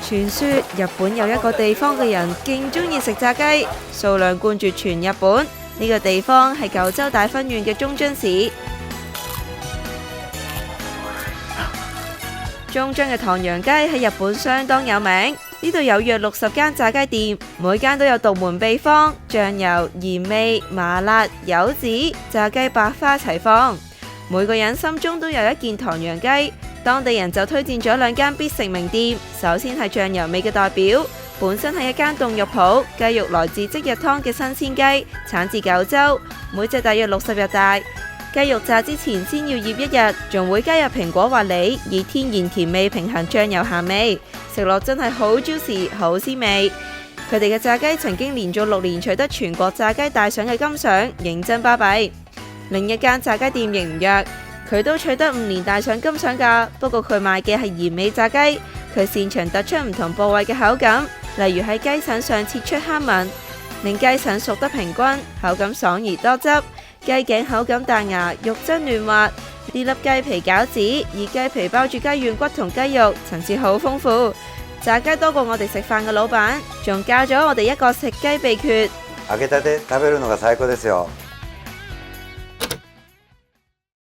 傳說日本有一個地方嘅人勁中意食炸雞，數量冠絕全日本。呢個地方係九州大分縣嘅中津市。中津嘅唐揚雞喺日本相當有名，呢度有約60間炸雞店，每間都有獨門秘方，醬油、鹽味、麻辣、柚子、炸雞百花齊放。每個人心中都有一件唐揚雞。當地人就推薦咗2間必食名店。首先係醬油味嘅代表，本身係一間凍肉鋪，雞肉來自即日劏嘅新鮮雞，產自九州，每隻大約60日大。雞肉炸之前先要醃1日，仲會加入蘋果或梨，以天然甜味平衡醬油鹹味，食落真係好 juicy，好鮮味。佢哋嘅炸雞曾經連續6年取得全國炸雞大獎嘅金獎，認真巴閉。另一間炸雞店亦唔弱，佢都取得5年大獎金獎㗎，不過佢賣嘅係鹽味炸雞，佢擅長突出唔同部位嘅口感，例如喺雞腎上切出坑紋，令雞腎熟得平均，口感爽而多汁。雞頸口感彈牙，肉質嫩滑。呢粒雞皮餃子以雞皮包住雞軟骨同雞肉，層次好豐富。炸雞多過我哋食飯嘅老闆，仲教咗我哋一個食雞秘訣。揚げたて食べるのが最高ですよ。